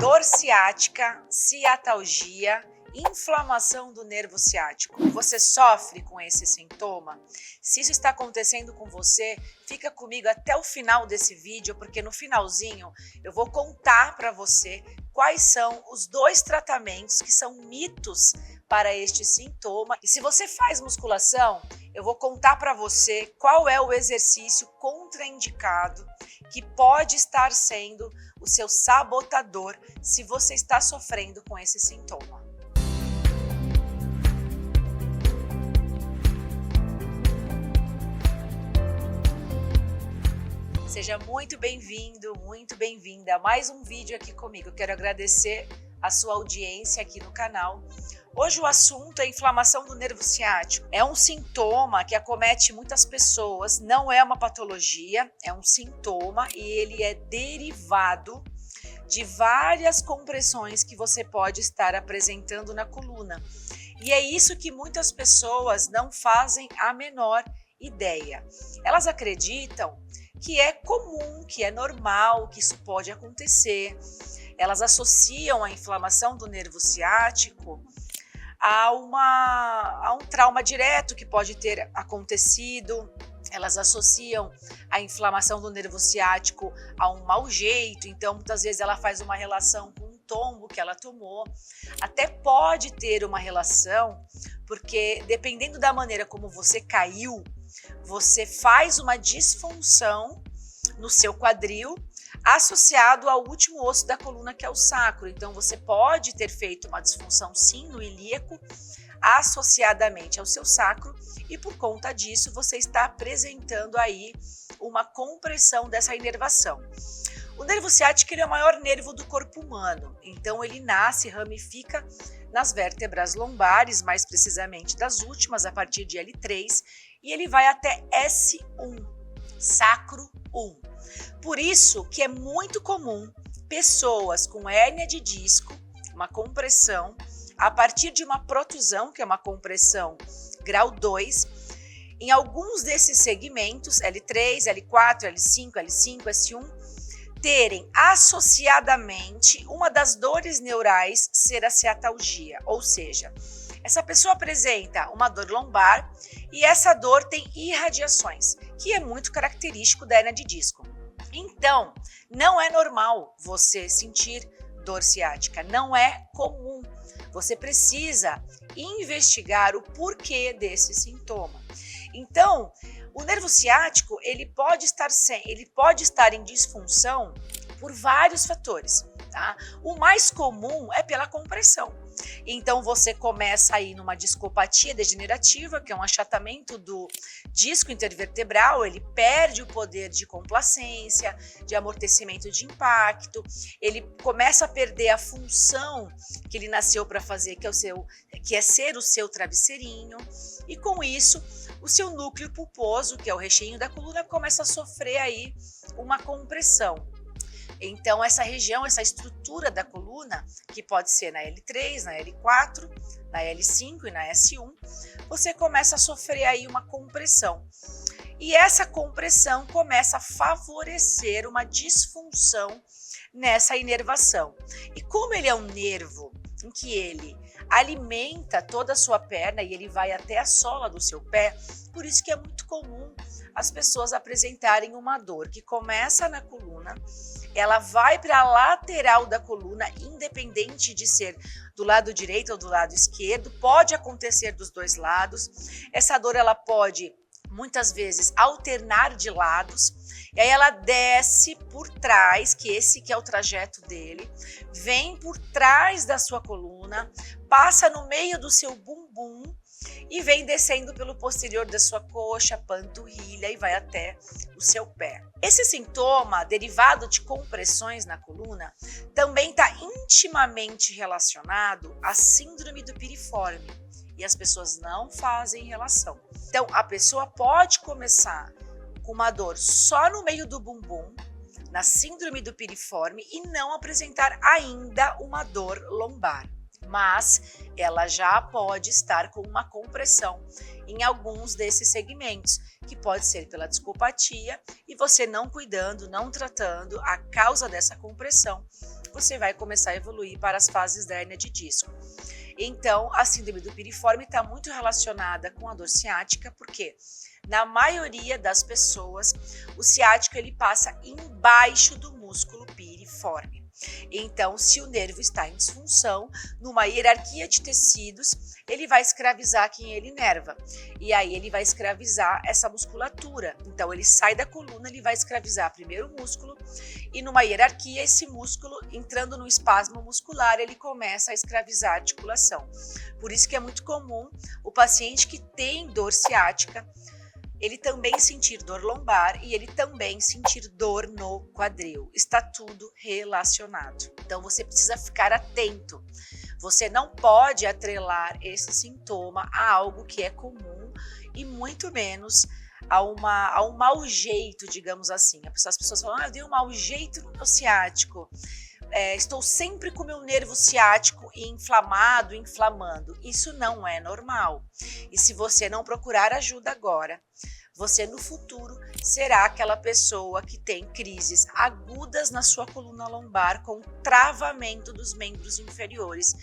Dor ciática, ciatalgia, inflamação do nervo ciático. Você sofre com esse sintoma? Se isso está acontecendo com você, fica comigo até o final desse vídeo, porque no finalzinho eu vou contar para você quais são os 2 tratamentos que são mitos para este sintoma. E se você faz musculação, eu vou contar para você qual é o exercício contraindicado que pode estar sendo o seu sabotador se você está sofrendo com esse sintoma. Seja muito bem-vindo, muito bem-vinda a mais um vídeo aqui comigo. Eu quero agradecer a sua audiência aqui no canal. Hoje o assunto é inflamação do nervo ciático. É um sintoma que acomete muitas pessoas, não é uma patologia, é um sintoma e ele é derivado de várias compressões que você pode estar apresentando na coluna. E é isso que muitas pessoas não fazem a menor ideia. Elas acreditam que é comum, que é normal, que isso pode acontecer. Elas associam a inflamação do nervo ciático a um trauma direto que pode ter acontecido. Elas associam a inflamação do nervo ciático a um mau jeito, então muitas vezes ela faz uma relação com um tombo que ela tomou. Até pode ter uma relação, porque dependendo da maneira como você caiu, você faz uma disfunção no seu quadril associado ao último osso da coluna, que é o sacro. Então você pode ter feito uma disfunção sim no ilíaco associadamente ao seu sacro e por conta disso você está apresentando aí uma compressão dessa inervação. O nervo ciático ele é o maior nervo do corpo humano, então ele nasce, ramifica nas vértebras lombares, mais precisamente das últimas, a partir de L3, e ele vai até S1, sacro 1. Por isso que é muito comum pessoas com hérnia de disco, uma compressão, a partir de uma protusão, que é uma compressão grau 2, em alguns desses segmentos, L3, L4, L5, L5, S1, terem associadamente uma das dores neurais ser a ciatalgia, ou seja, essa pessoa apresenta uma dor lombar e essa dor tem irradiações, que é muito característico da hérnia de disco. Então, não é normal você sentir dor ciática, não é comum. Você precisa investigar o porquê desse sintoma. Então, o nervo ciático ele pode estar em disfunção por vários fatores. Tá? O mais comum é pela compressão. Então você começa aí numa discopatia degenerativa, que é um achatamento do disco intervertebral, ele perde o poder de complacência, de amortecimento de impacto, ele começa a perder a função que ele nasceu para fazer, que é ser o seu travesseirinho, e com isso o seu núcleo pulposo, que é o recheio da coluna, começa a sofrer aí uma compressão. Então essa região, essa estrutura da coluna, que pode ser na L3, na L4, na L5 e na S1, você começa a sofrer aí uma compressão. E essa compressão começa a favorecer uma disfunção nessa inervação. E como ele é um nervo em que ele alimenta toda a sua perna e ele vai até a sola do seu pé, por isso que é muito comum as pessoas apresentarem uma dor que começa na coluna, ela vai para a lateral da coluna, independente de ser do lado direito ou do lado esquerdo, pode acontecer dos dois lados. Essa dor ela pode muitas vezes alternar de lados, e aí ela desce por trás, que é o trajeto dele, vem por trás da sua coluna, passa no meio do seu bumbum e vem descendo pelo posterior da sua coxa, panturrilha e vai até o seu pé. Esse sintoma, derivado de compressões na coluna, também está intimamente relacionado à síndrome do piriforme e as pessoas não fazem relação. Então, a pessoa pode começar com uma dor só no meio do bumbum, na síndrome do piriforme, e não apresentar ainda uma dor lombar. Mas ela já pode estar com uma compressão em alguns desses segmentos, que pode ser pela discopatia, e você não cuidando, não tratando a causa dessa compressão, você vai começar a evoluir para as fases da hérnia de disco. Então, a síndrome do piriforme está muito relacionada com a dor ciática, porque na maioria das pessoas, o ciático ele passa embaixo do músculo piriforme. Então, se o nervo está em disfunção, numa hierarquia de tecidos, ele vai escravizar quem ele inerva. E aí ele vai escravizar essa musculatura. Então, ele sai da coluna, ele vai escravizar primeiro o músculo e numa hierarquia, esse músculo, entrando no espasmo muscular, ele começa a escravizar a articulação. Por isso que é muito comum o paciente que tem dor ciática, ele também sentir dor lombar e ele também sentir dor no quadril. Está tudo relacionado. Então você precisa ficar atento. Você não pode atrelar esse sintoma a algo que é comum e muito menos a um mau jeito, digamos assim. As pessoas falam, eu dei um mau jeito no meu ciático. Estou sempre com o meu nervo ciático inflamado, inflamando. Isso não é normal. E se você não procurar ajuda agora, você no futuro será aquela pessoa que tem crises agudas na sua coluna lombar com travamento dos membros inferiores,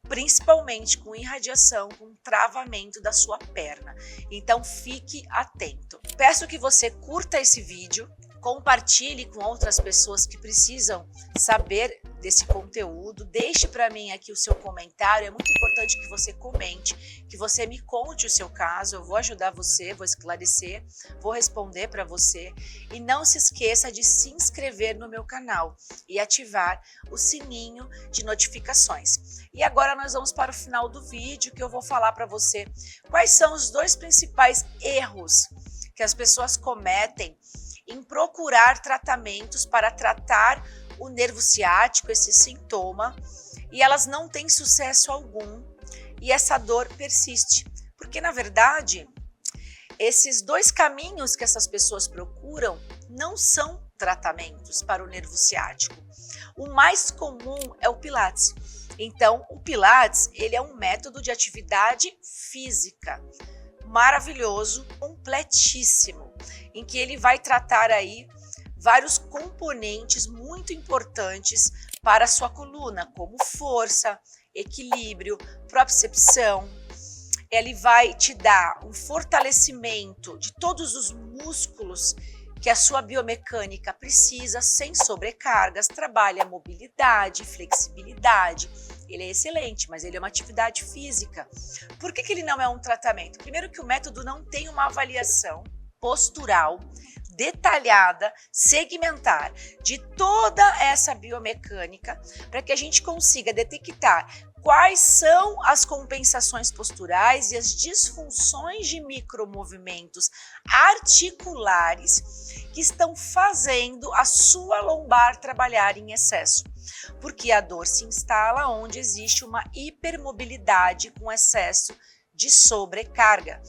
principalmente com irradiação, com travamento da sua perna. Então fique atento. Peço que você curta esse vídeo, compartilhe com outras pessoas que precisam saber desse conteúdo. Deixe para mim aqui o seu comentário. É muito importante que você comente, que você me conte o seu caso. Eu vou ajudar você, vou esclarecer, vou responder para você. E não se esqueça de se inscrever no meu canal e ativar o sininho de notificações. E agora nós vamos para o final do vídeo, que eu vou falar para você quais são os dois principais erros que as pessoas cometem em procurar tratamentos para tratar o nervo ciático, esse sintoma, e elas não têm sucesso algum e essa dor persiste. Porque, na verdade, esses dois caminhos que essas pessoas procuram não são tratamentos para o nervo ciático. O mais comum é o Pilates. Então, o Pilates, ele é um método de atividade física maravilhoso, completíssimo, em que ele vai tratar aí vários componentes muito importantes para a sua coluna, como força, equilíbrio, propriocepção. Ele vai te dar um fortalecimento de todos os músculos que a sua biomecânica precisa, sem sobrecargas, trabalha mobilidade, flexibilidade. Ele é excelente, mas ele é uma atividade física. Por que ele não é um tratamento? Primeiro que o método não tem uma avaliação postural detalhada, segmentar de toda essa biomecânica para que a gente consiga detectar quais são as compensações posturais e as disfunções de micromovimentos articulares que estão fazendo a sua lombar trabalhar em excesso. Porque a dor se instala onde existe uma hipermobilidade com excesso de sobrecarga.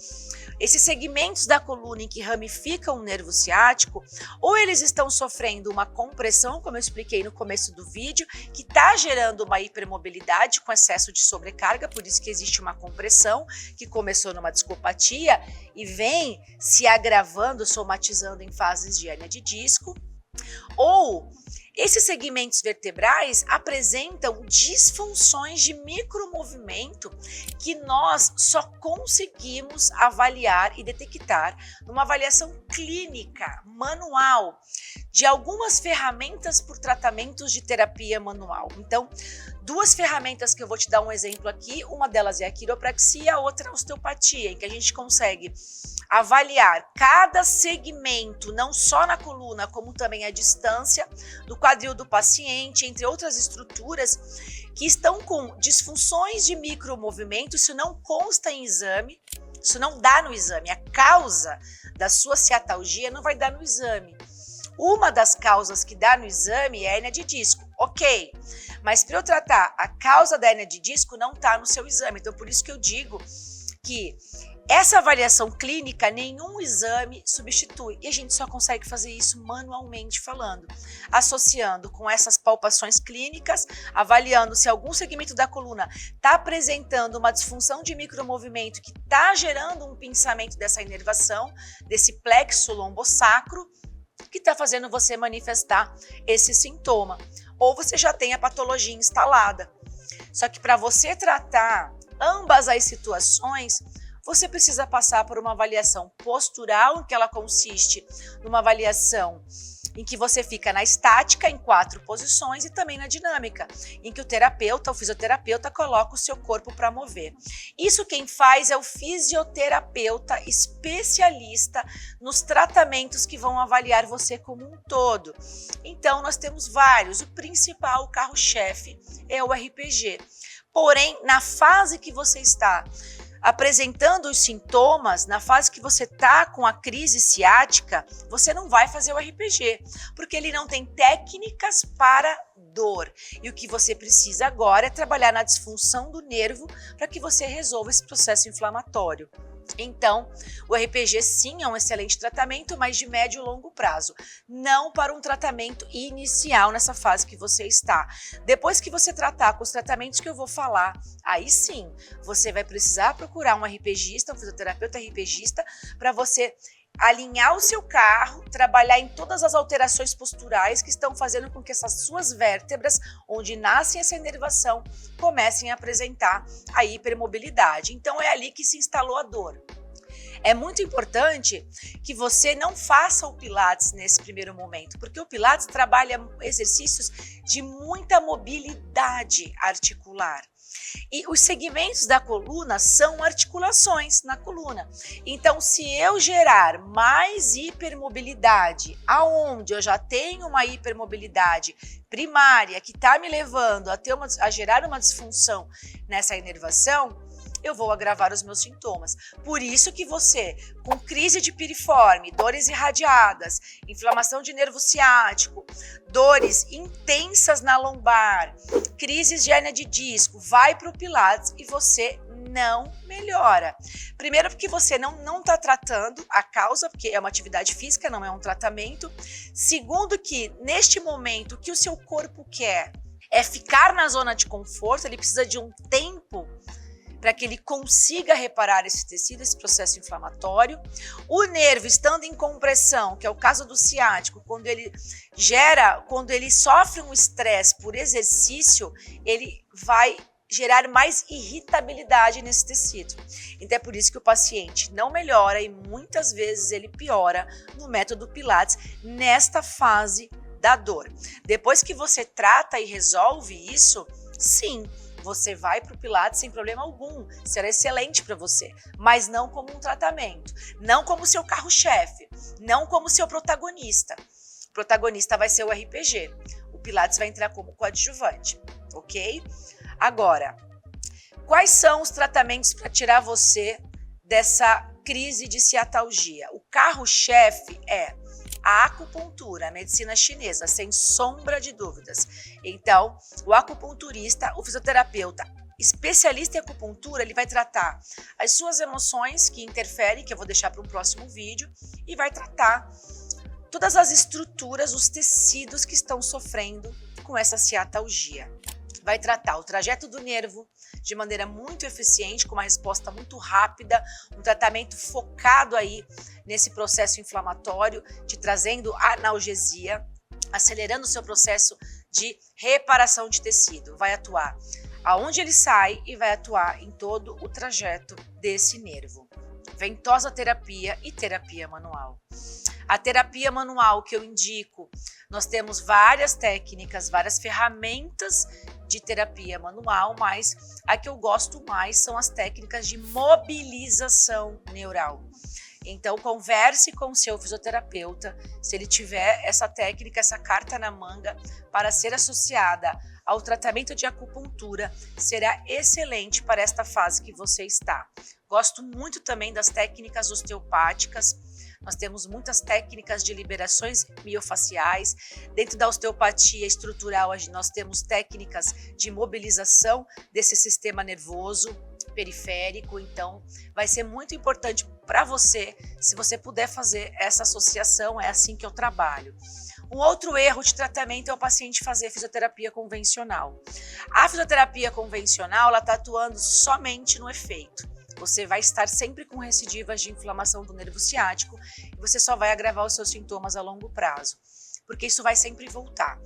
Esses segmentos da coluna em que ramificam o nervo ciático, ou eles estão sofrendo uma compressão, como eu expliquei no começo do vídeo, que está gerando uma hipermobilidade com excesso de sobrecarga, por isso que existe uma compressão, que começou numa discopatia e vem se agravando, somatizando em fases de hérnia de disco, ou esses segmentos vertebrais apresentam disfunções de micromovimento que nós só conseguimos avaliar e detectar numa avaliação clínica, manual, de algumas ferramentas por tratamentos de terapia manual. Então, duas ferramentas que eu vou te dar um exemplo aqui, uma delas é a quiropraxia, a outra é a osteopatia, em que a gente consegue avaliar cada segmento, não só na coluna, como também a distância do quadril do paciente, entre outras estruturas que estão com disfunções de micromovimento. Isso não consta em exame, isso não dá no exame. A causa da sua ciatalgia não vai dar no exame. Uma das causas que dá no exame é a hérnia de disco, ok, mas para eu tratar a causa da hérnia de disco não está no seu exame. Então, por isso que eu digo que essa avaliação clínica, nenhum exame substitui. E a gente só consegue fazer isso manualmente falando, associando com essas palpações clínicas, avaliando se algum segmento da coluna está apresentando uma disfunção de micromovimento que está gerando um pinçamento dessa inervação, desse plexo lombosacro, que está fazendo você manifestar esse sintoma. Ou você já tem a patologia instalada. Só que para você tratar ambas as situações, você precisa passar por uma avaliação postural, em que ela consiste numa avaliação em que você fica na estática, em 4 posições, e também na dinâmica, em que o fisioterapeuta coloca o seu corpo para mover. Isso quem faz é o fisioterapeuta especialista nos tratamentos que vão avaliar você como um todo. Então, nós temos vários. O principal, o carro-chefe, é o RPG. Porém, na fase que você está apresentando os sintomas, na fase que você está com a crise ciática, você não vai fazer o RPG, porque ele não tem técnicas para dor. E o que você precisa agora é trabalhar na disfunção do nervo para que você resolva esse processo inflamatório. Então, o RPG sim é um excelente tratamento, mas de médio e longo prazo, não para um tratamento inicial nessa fase que você está. Depois que você tratar com os tratamentos que eu vou falar, aí sim, você vai precisar procurar um RPGista, um fisioterapeuta RPGista, para você alinhar o seu carro, trabalhar em todas as alterações posturais que estão fazendo com que essas suas vértebras, onde nasce essa inervação, comecem a apresentar a hipermobilidade. Então é ali que se instalou a dor. É muito importante que você não faça o Pilates nesse primeiro momento, porque o Pilates trabalha exercícios de muita mobilidade articular. E os segmentos da coluna são articulações na coluna. Então, se eu gerar mais hipermobilidade, aonde eu já tenho uma hipermobilidade primária que está me levando a gerar uma disfunção nessa inervação, eu vou agravar os meus sintomas. Por isso que você, com crise de piriforme, dores irradiadas, inflamação de nervo ciático, dores intensas na lombar, crises de hérnia de disco, vai para o Pilates e você não melhora. Primeiro, porque você não está tratando a causa, porque é uma atividade física, não é um tratamento. Segundo, que neste momento o que o seu corpo quer é ficar na zona de conforto, ele precisa de um tempo para que ele consiga reparar esse tecido, esse processo inflamatório. O nervo estando em compressão, que é o caso do ciático, quando ele sofre um estresse por exercício, ele vai gerar mais irritabilidade nesse tecido. Então é por isso que o paciente não melhora e muitas vezes ele piora no método Pilates nesta fase da dor. Depois que você trata e resolve isso, sim, você vai para o Pilates sem problema algum, será excelente para você, mas não como um tratamento, não como seu carro-chefe, não como seu protagonista. O protagonista vai ser o RPG, o Pilates vai entrar como coadjuvante, ok? Agora, quais são os tratamentos para tirar você dessa crise de ciatalgia? O carro-chefe é a acupuntura, a medicina chinesa, sem sombra de dúvidas. Então, o acupunturista, o fisioterapeuta especialista em acupuntura, ele vai tratar as suas emoções que interferem, que eu vou deixar para um próximo vídeo, e vai tratar todas as estruturas, os tecidos que estão sofrendo com essa ciatalgia. Vai tratar o trajeto do nervo de maneira muito eficiente, com uma resposta muito rápida, um tratamento focado aí nesse processo inflamatório, te trazendo analgesia, acelerando o seu processo de reparação de tecido. Vai atuar aonde ele sai e vai atuar em todo o trajeto desse nervo. Ventosa terapia e terapia manual. A terapia manual que eu indico, nós temos várias técnicas, várias ferramentas de terapia manual, mas a que eu gosto mais são as técnicas de mobilização neural. Então, converse com o seu fisioterapeuta, se ele tiver essa técnica, essa carta na manga, para ser associada ao tratamento de acupuntura, será excelente para esta fase que você está. Gosto muito também das técnicas osteopáticas. Nós temos muitas técnicas de liberações miofaciais. Dentro da osteopatia estrutural, nós temos técnicas de mobilização desse sistema nervoso periférico. Então, vai ser muito importante para você, se você puder fazer essa associação, é assim que eu trabalho. Um outro erro de tratamento é o paciente fazer fisioterapia convencional. A fisioterapia convencional, ela está atuando somente no efeito. você vai estar sempre com recidivas de inflamação do nervo ciático e você só vai agravar os seus sintomas a longo prazo, porque isso vai sempre voltar.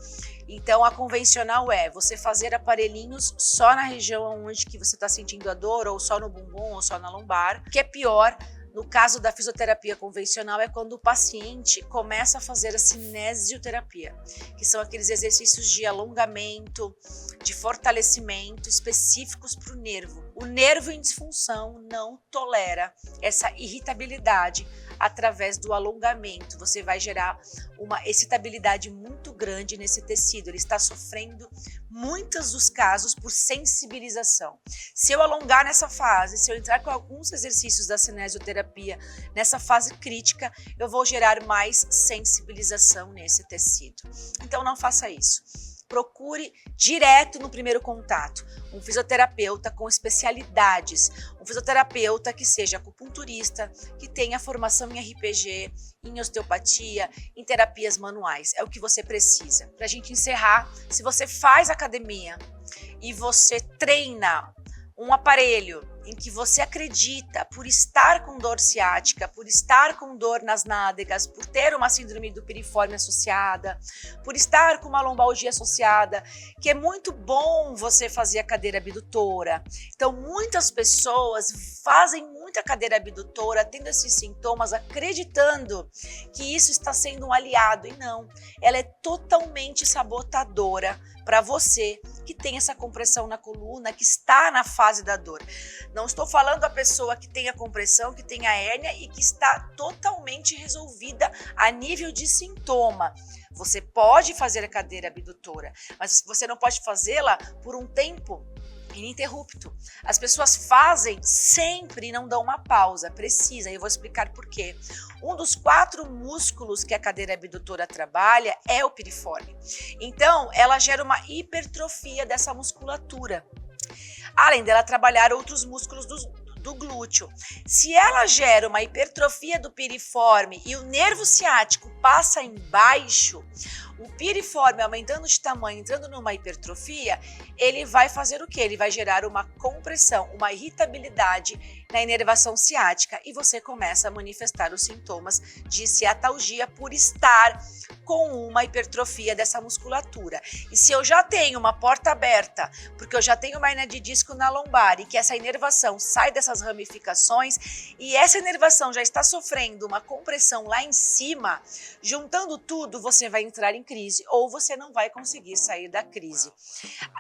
Então, a convencional é você fazer aparelhinhos só na região onde que você está sentindo a dor, ou só no bumbum, ou só na lombar. O que é pior, no caso da fisioterapia convencional, é quando o paciente começa a fazer a cinesioterapia, que são aqueles exercícios de alongamento, de fortalecimento específicos para o nervo. O nervo em disfunção não tolera essa irritabilidade através do alongamento. Você vai gerar uma excitabilidade muito grande nesse tecido. Ele está sofrendo, muitos dos casos, por sensibilização. Se eu alongar nessa fase, se eu entrar com alguns exercícios da cinesioterapia nessa fase crítica, eu vou gerar mais sensibilização nesse tecido. Então não faça isso. Procure direto no primeiro contato um fisioterapeuta com especialidades, um fisioterapeuta que seja acupunturista, que tenha formação em RPG, em osteopatia, em terapias manuais. É o que você precisa. Para a gente encerrar, se você faz academia e você treina um aparelho em que você acredita, por estar com dor ciática, por estar com dor nas nádegas, por ter uma síndrome do piriforme associada, por estar com uma lombalgia associada, que é muito bom você fazer a cadeira abdutora. Então, muitas pessoas fazem muita cadeira abdutora, tendo esses sintomas, acreditando que isso está sendo um aliado, e não. Ela é totalmente sabotadora para você que tem essa compressão na coluna, que está na fase da dor. Não estou falando a pessoa que tem a compressão, que tem a hérnia e que está totalmente resolvida a nível de sintoma. Você pode fazer a cadeira abdutora, mas você não pode fazê-la por um tempo ininterrupto. As pessoas fazem sempre e não dão uma pausa, precisa, e eu vou explicar por quê. Um dos 4 músculos que a cadeira abdutora trabalha é o piriforme. Então, ela gera uma hipertrofia dessa musculatura, além dela trabalhar outros músculos do glúteo. Se ela gera uma hipertrofia do piriforme e o nervo ciático passa embaixo, o piriforme aumentando de tamanho, entrando numa hipertrofia, ele vai fazer o quê? Ele vai gerar uma compressão, uma irritabilidade na inervação ciática e você começa a manifestar os sintomas de ciatalgia por estar com uma hipertrofia dessa musculatura. E se eu já tenho uma porta aberta, porque eu já tenho uma hernia de disco na lombar e que essa inervação sai dessas ramificações e essa inervação já está sofrendo uma compressão lá em cima, juntando tudo, você vai entrar em crise ou você não vai conseguir sair da crise.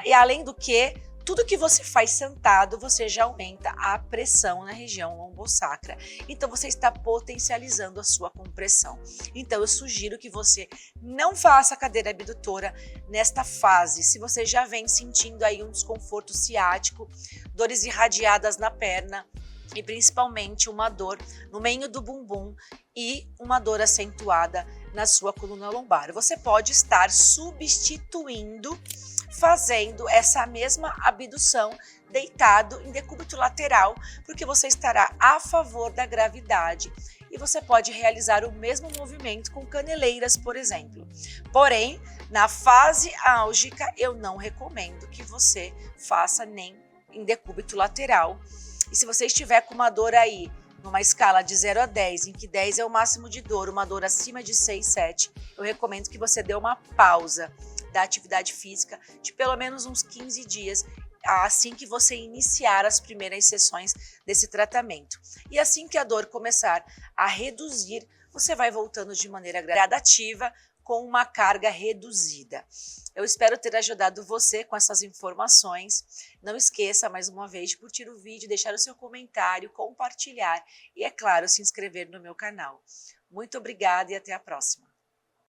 E além do que, tudo que você faz sentado, você já aumenta a pressão na região lombosacra. Então, você está potencializando a sua compressão. Então, eu sugiro que você não faça a cadeira abdutora nesta fase. Se você já vem sentindo aí um desconforto ciático, dores irradiadas na perna e principalmente uma dor no meio do bumbum e uma dor acentuada na sua coluna lombar. Você pode estar substituindo, fazendo essa mesma abdução deitado em decúbito lateral, porque você estará a favor da gravidade e você pode realizar o mesmo movimento com caneleiras, por exemplo. Porém, na fase álgica, eu não recomendo que você faça nem em decúbito lateral. E se você estiver com uma dor aí, numa escala de 0 a 10, em que 10 é o máximo de dor, uma dor acima de 6, 7, eu recomendo que você dê uma pausa da atividade física de pelo menos uns 15 dias, assim que você iniciar as primeiras sessões desse tratamento. E assim que a dor começar a reduzir, você vai voltando de maneira gradativa, com uma carga reduzida. Eu espero ter ajudado você com essas informações. Não esqueça, mais uma vez, de curtir o vídeo, deixar o seu comentário, compartilhar e, é claro, se inscrever no meu canal. Muito obrigada e até a próxima.